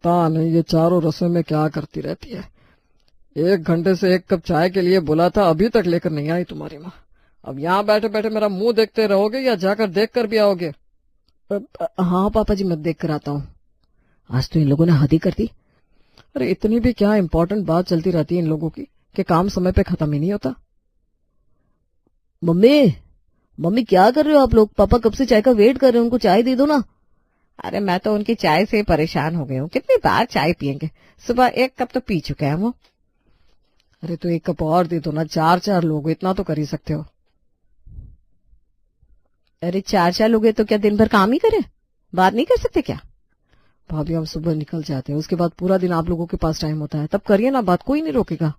पता नहीं ये चारों रसोई में क्या करती रहती है। 1 घंटे से 1 कप चाय के लिए बोला था, अभी तक लेकर नहीं आई तुम्हारी माँ। अब यहाँ बैठे बैठे मेरा मुंह देखते रहोगे या जाकर देख कर भी आओगे? हाँ पापा जी, मैं देख कर आता हूँ। आज तो इन लोगों ने हद ही कर दी। अरे इतनी भी क्या इम्पोर्टेंट बात चलती रहती है इन लोगों की कि काम समय पे खत्म ही नहीं होता। मम्मी, मम्मी क्या कर रहे हो आप लोग? पापा कब से चाय का वेट कर रहे हैं, उनको चाय दे दो ना। अरे मैं तो उनकी चाय से परेशान हो गई हूँ। कितनी बार चाय पियेंगे? सुबह 1 कप तो पी चुके हैं वो। अरे तो 1 कप और दे दो ना, 4 लोग, इतना तो कर ही सकते हो। अरे 4 लोग हैं तो क्या दिन भर काम ही करें? बात नहीं कर सकते क्या? भाभी हम सुबह निकल जाते हैं, उसके बाद पूरा दिन आप लोगों के पास टाइम होता है, तब करिए ना बात, कोई नहीं रोकेगा।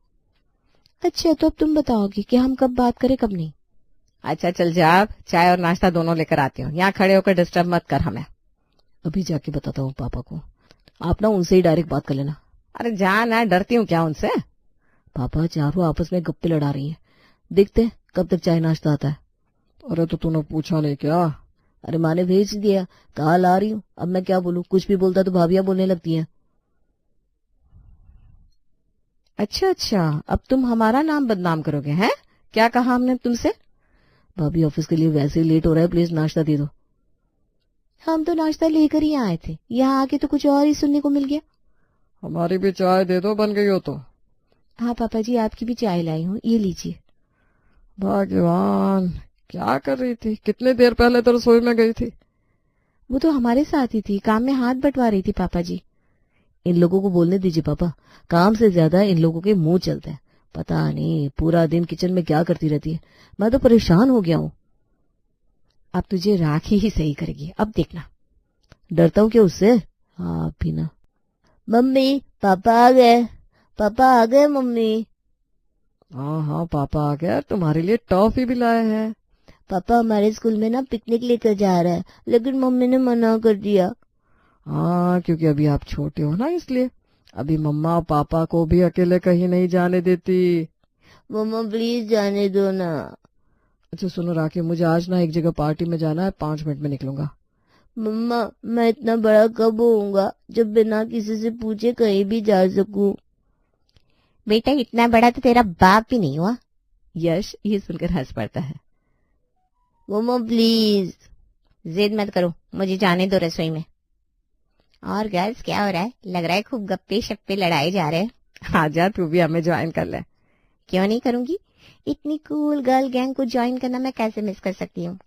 अच्छा तो अब तुम बताओगी कि हम कब बात करें कब नहीं? अच्छा चल जा, अब चाय और नाश्ता दोनों लेकर आती हूँ। यहाँ खड़े होकर डिस्टर्ब मत कर हमें। अभी जाके बताता हूँ पापा को। आप ना उनसे ही डायरेक्ट बात कर लेना। अरे जा ना, डरती हूँ क्या उनसे? पापा चारों आपस में गप्पे लड़ा रही हैं, देखते हैं कब तक चाय नाश्ता आता है। अरे तो तूने पूछा नहीं क्या? अरे माँ ने भेज दिया, कहा ला रही हूँ, अब मैं क्या बोलूँ? कुछ भी बोलता तो भाभियां बोलने लगती हैं। अच्छा, अब तुम हमारा नाम बदनाम करोगे हैं? क्या कहा हमने तुमसे? भाभी ऑफिस के लिए वैसे ही लेट हो रहा है, प्लीज नाश्ता दे दो। हम तो नाश्ता लेकर ही आए थे, यहाँ आके तो कुछ और ही सुनने को मिल गया। हमारी भी चाय दे दो, बन गई हो तो। हाँ पापा जी, आपकी भी चाय लाई हूँ, ये लीजिए। भगवान, क्या कर रही थी? कितनी देर पहले तो रसोई में गई थी। वो तो हमारे साथ ही थी, काम में हाथ बंटवा रही थी पापा जी। इन लोगों को बोलने दीजिए पापा, काम से ज्यादा इन लोगों के मुंह चलते हैं। पता नहीं पूरा दिन किचन में क्या करती रहती है, मैं तो परेशान हो गया हूँ। अब तुझे राखी ही सही करेगी, अब देखना। डरता हूँ क्या उससे? हाँ आप भी ना। मम्मी पापा आ गए, पापा आ गए मम्मी। हाँ पापा आ गया, तुम्हारे लिए टॉफी भी लाए हैं। पापा हमारे स्कूल में ना पिकनिक लेकर जा रहा है, लेकिन मम्मी ने मना कर दिया। हाँ क्योंकि अभी आप छोटे हो ना, इसलिए अभी मम्मा और पापा को भी अकेले कहीं नहीं जाने देती। मम्मा प्लीज जाने दो ना। अच्छा सुनो राखी, मुझे आज ना एक जगह पार्टी में जाना है, 5 मिनट में निकलूंगा। मम्मा मैं इतना बड़ा कब होऊंगा जब बिना किसी से पूछे कहीं भी जा सकूं? बेटा इतना बड़ा तो तेरा बाप भी नहीं हुआ। यश ये सुनकर हंस पड़ता है। मम्मा प्लीज। जिद मत करो, मुझे जाने दो रसोई में। और गर्ल्स क्या हो रहा है? लग रहा है खूब गप्पे शप्पे लड़ाए जा रहे हैं। आजा तू भी हमें ज्वाइन कर ले। क्यों नहीं करूंगी? इतनी कूल गर्ल गैंग को ज्वाइन करना मैं कैसे मिस कर सकती हूँ?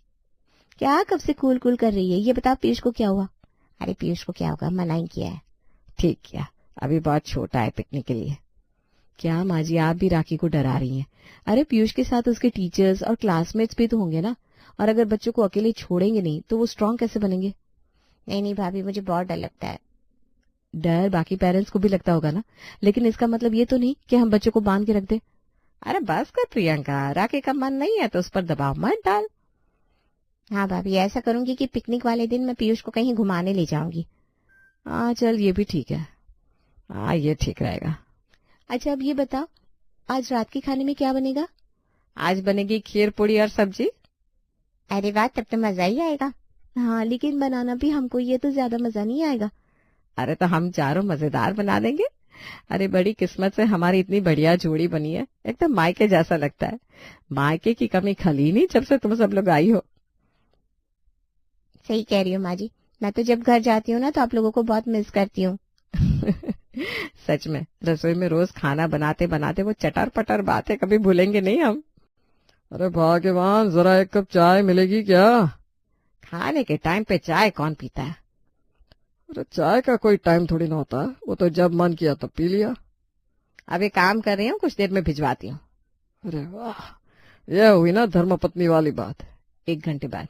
क्या कब से कूल कूल कर रही है? ये बता पीयूष को क्या हुआ? अरे पीयूष को क्या होगा, मना ही किया है। ठीक किया, अभी बहुत छोटा है पिकनिक के लिए। क्या माँ जी, आप भी राखी को डरा रही हैं? अरे पीयूष के साथ उसके टीचर्स और क्लासमेट्स भी तो होंगे ना, और अगर बच्चों को अकेले छोड़ेंगे नहीं तो वो स्ट्रांग कैसे बनेंगे? नहीं भाभी, मुझे बहुत डर लगता है। डर बाकी पेरेंट्स को भी लगता होगा ना, लेकिन इसका मतलब ये तो नहीं कि हम बच्चों को बांध के रख दे। अरे बस कर प्रियंका, राखी का मन नहीं है तो उस पर दबाव मत डाल। हाँ भाभी, ऐसा करूंगी कि पिकनिक वाले दिन मैं पीयूष को कहीं घुमाने ले जाऊंगी। हाँ चल ये भी ठीक है। हाँ ये ठीक रहेगा। अच्छा अब ये बताओ, आज रात के खाने में क्या बनेगा? आज बनेगी खीर पूड़ी और सब्जी। अरे वाह, तब तो मजा ही आएगा। हाँ लेकिन बनाना भी हमको, ये तो ज्यादा मजा नहीं आएगा। अरे तो हम चारों मजेदार बना देंगे। अरे बड़ी किस्मत से हमारी इतनी बढ़िया जोड़ी बनी है, एकदम मायके जैसा लगता है। मायके की कमी खली नहीं जब से तुम सब लोग आई हो। सही कह रही हो माँ जी, मैं तो जब घर जाती हूँ ना तो आप लोगों को बहुत मिस करती हूँ। सच में, रसोई में रोज खाना बनाते बनाते वो चटर पटर बातें कभी भूलेंगे नहीं हम। अरे भाग्यवान, जरा 1 कप चाय मिलेगी क्या? खाने के टाइम पे चाय कौन पीता है? अरे चाय का कोई टाइम थोड़ी ना होता, वो तो जब मन किया तब पी लिया। अभी काम कर रही हूँ, कुछ देर में भिजवाती हूँ। अरे वाह, यह हुई ना धर्मपत्नी वाली बात। 1 घंटे बाद।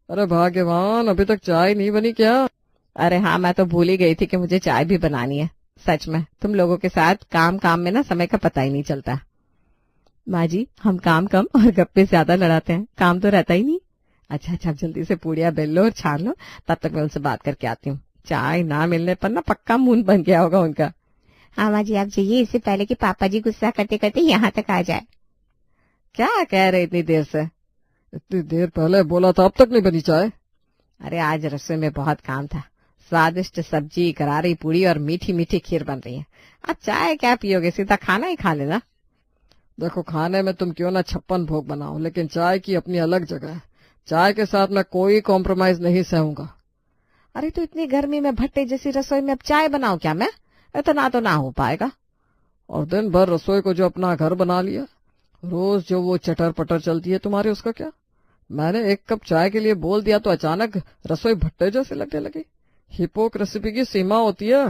अरे भाग्यवान, अभी तक चाय नहीं बनी क्या? अरे हाँ, मैं तो भूल ही गई थी कि मुझे चाय भी बनानी है। सच में तुम लोगों के साथ काम काम में ना समय का पता ही नहीं चलता। माँ जी, हम काम कम और गप्पे ज्यादा लड़ाते हैं, काम तो रहता ही नहीं। अच्छा जल्दी से पूड़ियाँ बेल लो और छान लो, तब तक मैं उनसे बात करके आती हूँ। चाय ना मिलने पर ना पक्का मुंह बन गया होगा उनका। हाँ माँ जी, आप जाइए, इससे पहले कि पापा जी गुस्सा करते करते यहाँ तक आ जाए। क्या कह रहे इतनी देर से? इतनी देर पहले बोला था, अब तक नहीं बनी चाय। अरे आज रसोई में बहुत काम था, स्वादिष्ट सब्जी, करारी पूड़ी और मीठी मीठी खीर बन रही है। अब चाय क्या पियोगे, सीधा खाना ही खा लेना। देखो, खाने में तुम क्यों ना 56 भोग बनाओ, लेकिन चाय की अपनी अलग जगह है। चाय के साथ मैं कोई कॉम्प्रोमाइज नहीं सहूंगा। अरे तो इतनी गर्मी में भट्टे जैसी रसोई में अब चाय बनाऊं क्या मैं? इतना तो ना हो पाएगा। और दिन भर रसोई को जो अपना घर बना लिया, रोज जो वो चटर पटर चलती है तुम्हारी, उसका क्या? मैंने 1 कप चाय के लिए बोल दिया तो अचानक रसोई भट्टे जैसे लगने लगी। हिपोक्रेसी की सीमा होती है।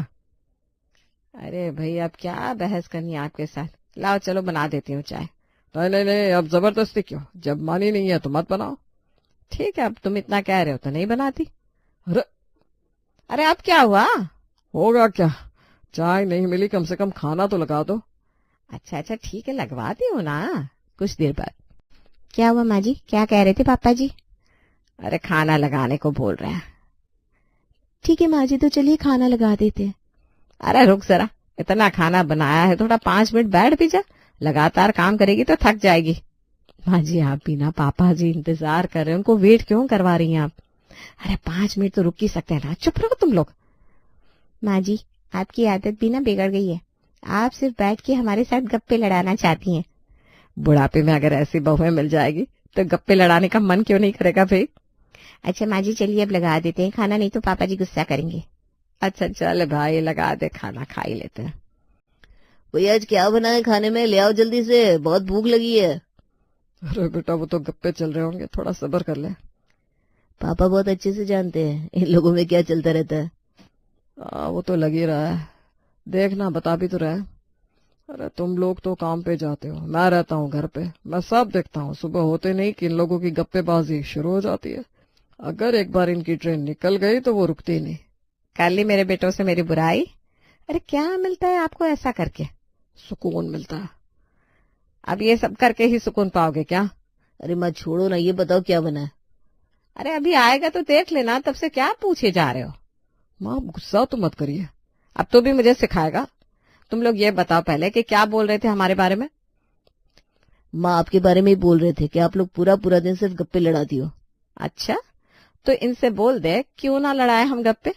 अरे भाई, अब क्या बहस करनी है आपके साथ। लाओ चलो बना देती हूँ चाय। नहीं नहीं नहीं, अब जबरदस्ती क्यों? जब मानी नहीं है तो मत बनाओ। ठीक है, अब तुम इतना कह रहे हो तो नहीं बनाती। अरे अरे अब क्या हुआ? होगा क्या? चाय नहीं मिली, कम से कम खाना तो लगा दो। अच्छा अच्छा ठीक है, लगवाती हूँ ना कुछ देर बाद। क्या हुआ माँ जी, क्या कह रहे थे पापा जी? अरे खाना लगाने को बोल रहे हैं। ठीक है माँ जी, तो चलिए खाना लगा देते हैं। अरे रुक जरा, इतना खाना बनाया है, थोड़ा 5 मिनट बैठ भी जा। लगातार काम करेगी तो थक जाएगी। माँ जी आप भी ना, पापा जी इंतजार कर रहे हैं, उनको वेट क्यों करवा रही हैं आप? अरे 5 मिनट तो रुक ही सकते हैं ना, चुप रहो तुम लोग। माँ जी आपकी आदत भी ना बिगड़ गई है, आप सिर्फ बैठ के हमारे साथ गप्पे लड़ाना चाहती हैं। बुढ़ापे में अगर ऐसी बहुएं मिल जाएगी तो गप्पे लड़ाने का मन क्यों नहीं करेगा भाई? अच्छा माँ जी चलिए अब लगा देते हैं खाना, नहीं तो पापा जी गुस्सा करेंगे। अच्छा चल भाई लगा दे, खाना खा ही लेते हैं। भैया आज क्या बना है खाने में, ले आओ जल्दी से, बहुत भूख लगी है। अरे बेटा, वो तो गप्पे चल रहे होंगे, थोड़ा सब्र कर ले। पापा बहुत अच्छे से जानते हैं इन लोगों में क्या चलता रहता है। वो तो लग ही रहा है, देखना बता भी तो रहा है। अरे तुम लोग तो काम पे जाते हो, मैं रहता हूँ घर पे, मैं सब देखता हूँ। सुबह होते नहीं कि इन लोगों की गप्पेबाजी शुरू हो जाती है। अगर एक बार इनकी ट्रेन निकल गई तो वो रुकती नहीं। कर ली मेरे बेटों से मेरी बुराई? अरे क्या मिलता है आपको ऐसा करके? सुकून मिलता है। अब ये सब करके ही सुकून पाओगे क्या? अरे माँ छोड़ो ना, ये बताओ क्या बना है। अरे अभी आएगा तो देख लेना, तब से क्या पूछे जा रहे हो? माँ गुस्सा तो मत करिए। अब तो भी मुझे सिखाएगा? तुम लोग ये बताओ पहले कि क्या बोल रहे थे हमारे बारे में? माँ आपके बारे में ही बोल रहे थे कि आप लोग पूरा पूरा दिन सिर्फ गप्पे लड़ाती हो। अच्छा, तो इनसे बोल दे क्यों ना लड़ाए हम गप्पे,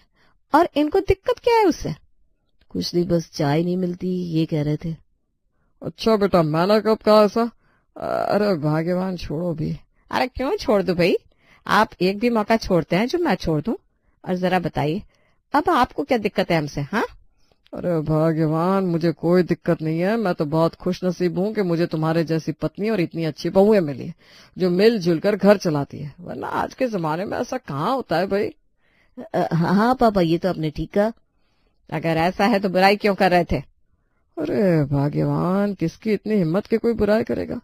और इनको दिक्कत क्या है उससे? कुछ नहीं, बस चाय नहीं मिलती ये कह रहे थे। अच्छा बेटा, मैंने कब कहा ऐसा? अरे भाग्यवान, छोड़ो भी। अरे क्यों छोड़ दूं भाई, आप एक भी मौका छोड़ते हैं जो मैं छोड़ दूं? और जरा बताइए अब आपको क्या दिक्कत है हमसे? हाँ अरे भाग्यवान, मुझे कोई दिक्कत नहीं है। मैं तो बहुत खुश नसीब हूँ कि मुझे तुम्हारे जैसी पत्नी और इतनी अच्छी बहुएं मिली जो मिलजुल कर घर चलाती है, वरना आज के जमाने में ऐसा कहाँ होता है भाई। हाँ पापा, ये तो आपने ठीक कहा। अगर ऐसा है तो बुराई क्यों कर रहे थे? अरे भाग्यवान, किसकी इतनी हिम्मत कि कोई बुराई करेगा?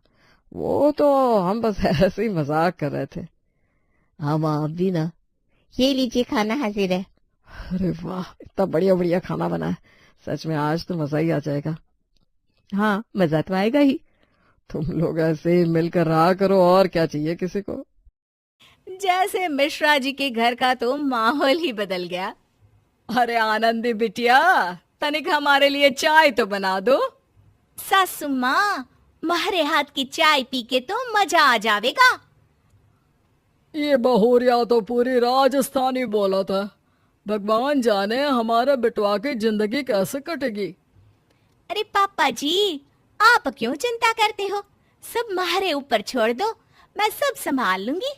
वो तो हम बस ऐसे ही मजाक कर रहे थे। हाँ माँ आप भी ना। ये लीजिए खाना हाजिर है। अरे वाह, इतना बढ़िया बढ़िया खाना बना है, सच में आज तो मजा ही आ जाएगा। हाँ मजा तो आएगा ही। तुम लोग ऐसे ही मिलकर रहा करो, और क्या चाहिए किसी को। जैसे मिश्रा जी के घर का तो माहौल ही बदल गया। अरे आनंदी बिटिया, तनिक हमारे लिए चाय तो बना दो। सासू माँ, तुम्हारे हाथ की चाय पी के तो मजा आ जावेगा। ये बहुरिया तो पूरी राजस्थानी बोला था। भगवान जाने हमारा बिटवा की जिंदगी कैसे कटेगी। अरे पापा जी, आप क्यों चिंता करते हो, सब हमारे ऊपर छोड़ दो, मैं सब संभाल लूंगी।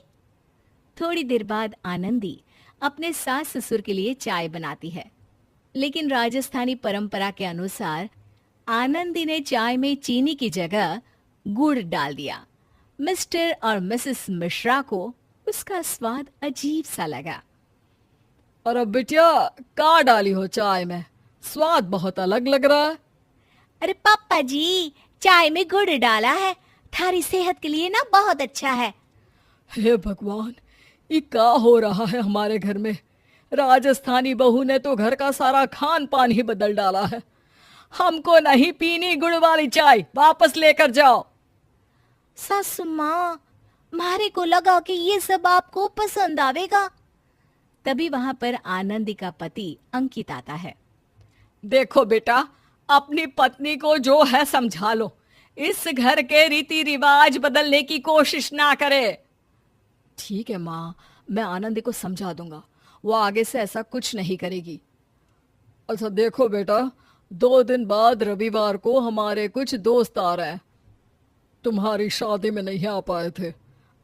थोड़ी देर बाद आनंदी अपने सास ससुर के लिए चाय बनाती है, लेकिन राजस्थानी परंपरा के अनुसार आनंदी ने चाय में चीनी की जगह गुड़ डाल दिया। मिस्टर और मिसेस मिश्रा को उसका स्वाद अजीब सा लगा। अरे बिटिया, क्या डाली हो चाय में? स्वाद बहुत अलग लग रहा है। अरे पापा जी, चाय में गुड़ डाला है, थारी सेहत के लिए ना बहुत अच्छा है। हे भगवान, ये क्या हो रहा है हमारे घर में? राजस्थानी बहू ने तो घर का सारा खान पान ही बदल डाला है। हमको नहीं पीनी गुड़ वाली चाय, वापस लेकर जाओ। सासू माँ, मारे को लगा कि ये सब आपको पसंद आवेगा। तभी वहां पर आनंदी का पति अंकित आता है। देखो बेटा, अपनी पत्नी को जो है समझा लो, इस घर के रीति रिवाज बदलने की कोशिश ना करे। ठीक है माँ, मैं आनंदी को समझा दूंगा, वो आगे से ऐसा कुछ नहीं करेगी। अच्छा देखो बेटा, 2 दिन बाद रविवार को हमारे कुछ दोस्त आ रहे हैं। तुम्हारी शादी में नहीं आ पाए थे।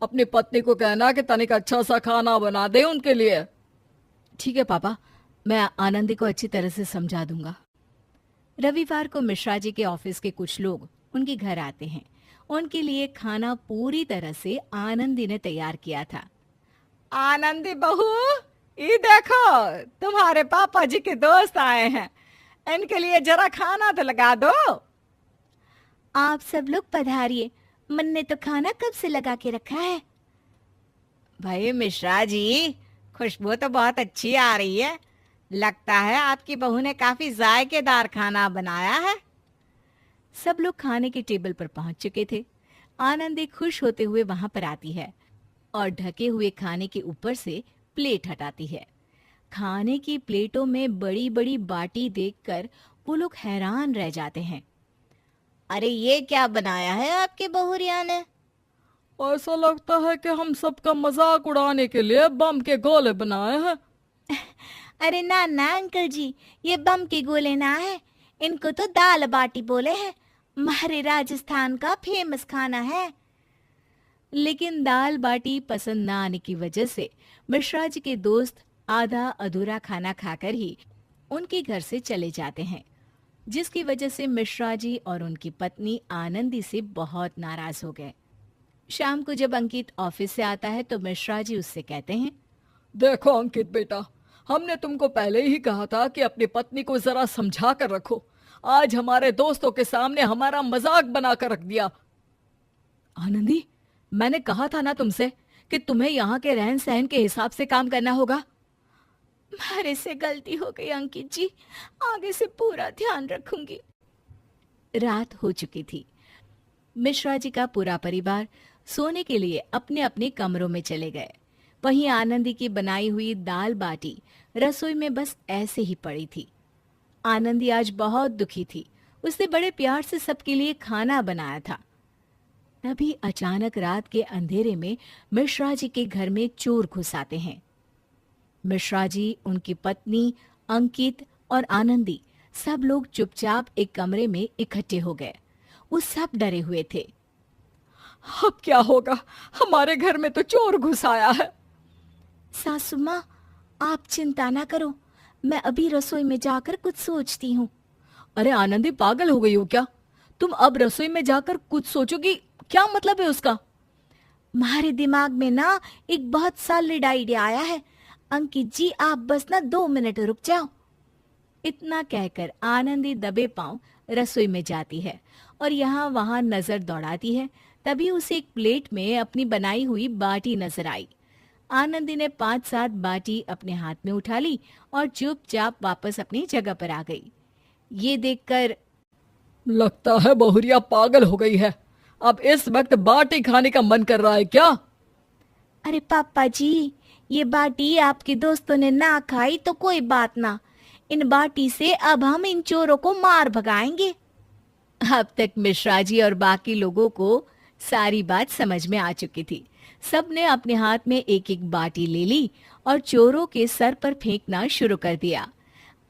अपनी पत्नी को कहना कि तनिक अच्छा सा खाना बना दे उनके लिए। ठीक है पापा, मैं आनंदी को अच्छी तरह से समझा दूंगा। रविवार को मिश्रा जी के ऑफिस के कुछ लोग उनके घर आते हैं। उनके लिए खाना पूरी तरह से आनंदी ने तैयार किया था। आनंदी बहू, ये देखो तुम्हारे पापा जी के दोस्त आए हैं, इनके लिए जरा खाना तो लगा दो। आप सब लोग पधारिए, मन ने तो खाना कब से लगा के रखा है। भाई मिश्रा जी, खुशबू तो बहुत अच्छी आ रही है। लगता है आपकी बहू ने काफी जायकेदार खाना बनाया है। सब लोग खाने के टेबल पर पहुंच चुके थे। आनंदी खुश होते हुए वहां पर आती है और ढके हुए खाने के ऊपर से प्लेट हटाती है। खाने की प्लेटों में बड़ी बड़ी बाटी देखकर वो लोग हैरान रह जाते हैं। अरे ये क्या बनाया है आपकी बहुरिया ने? ऐसा लगता है कि हम सबका मजाक उड़ाने के लिए बम के गोले बनाए हैं। अरे ना ना अंकल जी, ये बम के गोले ना है, इनको तो दाल बाटी बोले हैं। हमारे राजस्थान का फेमस खाना है। लेकिन दाल बाटी पसंद ना आने की वजह से मिश्रा जी के दोस्त आधा अधूरा खाना खाकर ही उनके घर से चले जाते हैं, जिसकी वजह से मिश्रा जी और उनकी पत्नी आनंदी से बहुत नाराज हो गए। शाम को जब अंकित ऑफिस से आता है तो मिश्रा जी उससे कहते हैं, देखो अंकित बेटा, हमने तुमको पहले ही कहा था कि अपनी पत्नी को जरा समझा कर रखो। आज हमारे दोस्तों के सामने हमारा मजाक बना कर रख दिया। आनंदी, मैंने कहा था ना तुमसे कि तुम्हें यहाँ के रहन सहन के हिसाब से काम करना होगा। मेरे से गलती हो गई अंकित जी, आगे से पूरा ध्यान रखूंगी। रात हो चुकी थी। मिश्रा जी का पूरा परिवार सोने के लिए अपने अपने कमरों में चले गए। वहीं आनंदी की बनाई हुई दाल बाटी रसोई में बस ऐसे ही पड़ी थी। आनंदी आज बहुत दुखी थी। उसने बड़े प्यार से सबके लिए खाना बनाया था। तभी अचानक रात के अंधेरे में मिश्रा जी के घर में चोर घुस आते हैं। मिश्रा जी, उनकी पत्नी, अंकित और आनंदी सब लोग चुपचाप एक कमरे में इकट्ठे हो गए। वो सब डरे हुए थे। अब क्या होगा? हमारे घर में तो चोर घुस आया है। सासू माँ, आप चिंता ना करो, मैं अभी रसोई में जाकर कुछ सोचती हूँ। अरे आनंदी, पागल हो गई हो क्या? तुम अब रसोई में जाकर कुछ सोचोगी? क्या मतलब है उसका? हमारे दिमाग में ना एक बहुत सॉलिड आइडिया आया है। अंकित जी, आप बस ना 2 मिनट रुक जाओ। इतना कहकर आनंदी दबे पांव रसोई में जाती है और यहाँ वहां नजर दौड़ाती है। तभी उसे एक प्लेट में अपनी बनाई हुई बाटी नजर आई। आनंदी ने 5-7 बाटी अपने हाथ में उठा ली और चुपचाप वापस अपनी जगह पर आ गई। ये देखकर लगता है बहुरिया पागल हो गई है। अब इस वक्त बाटी खाने का मन कर रहा है क्या? अरे पापा जी, ये बाटी आपके दोस्तों ने ना खाई तो कोई बात ना, इन बाटी से अब हम इन चोरों को मार भगाएंगे। अब तक मिश्रा जी और बाकी लोगों को सारी बात समझ में आ चुकी थी। सबने अपने हाथ में एक एक बाटी ले ली और चोरों के सर पर फेंकना शुरू कर दिया।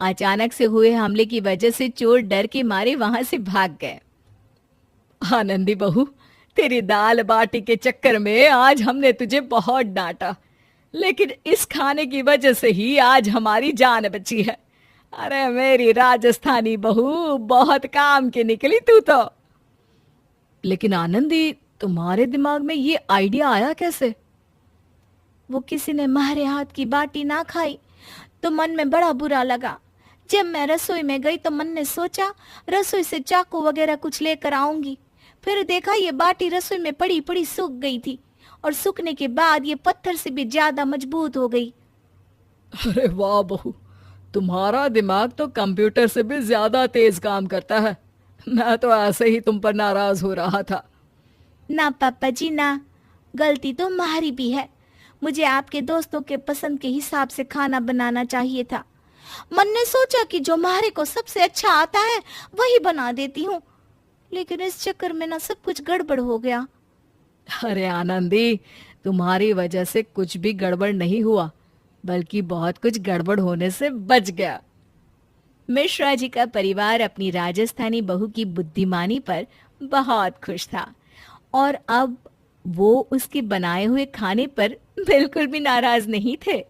अचानक से हुए हमले की वजह से चोर डर के मारे वहां से भाग गए। आनंदी बहू, तेरी दाल बाटी के चक्कर में आज हमने तुझे बहुत डांटा, लेकिन इस खाने की वजह से ही आज हमारी जान बची है। अरे मेरी राजस्थानी बहू, बहुत काम की निकली तू तो। लेकिन आनंदी, तुम्हारे दिमाग में ये आइडिया आया कैसे? वो किसी ने हमारे हाथ की बाटी ना खाई तो मन में बड़ा बुरा लगा। जब मैं रसोई में गई तो मन ने सोचा रसोई से चाकू वगैरह कुछ लेकर आऊंगी। फिर देखा ये बाटी रसोई में पड़ी पड़ी सूख गई थी और सूखने के बाद ये पत्थर से भी ज्यादा मजबूत हो गई। अरे वाह बहू, तुम्हारा दिमाग तो कंप्यूटर से भी ज्यादा तेज काम करता है। मैं तो ऐसे ही तुम पर नाराज हो रहा था। ना पापा जी ना, गलती तो हमारी भी है। मुझे आपके दोस्तों के पसंद के हिसाब से खाना बनाना चाहिए था। मन ने सोचा कि जो हमारे को सबसे अच्छा आता है वही बना देती हूँ, लेकिन इस चक्कर में ना सब कुछ गड़बड़ हो गया। अरे आनंदी, तुम्हारी वजह से कुछ भी गड़बड़ नहीं हुआ। बल्कि बहुत कुछ गड़बड़ होने से बच गया। मिश्रा जी का परिवार अपनी राजस्थानी बहू की बुद्धिमानी पर बहुत खुश था और अब वो उसके बनाए हुए खाने पर बिल्कुल भी नाराज नहीं थे।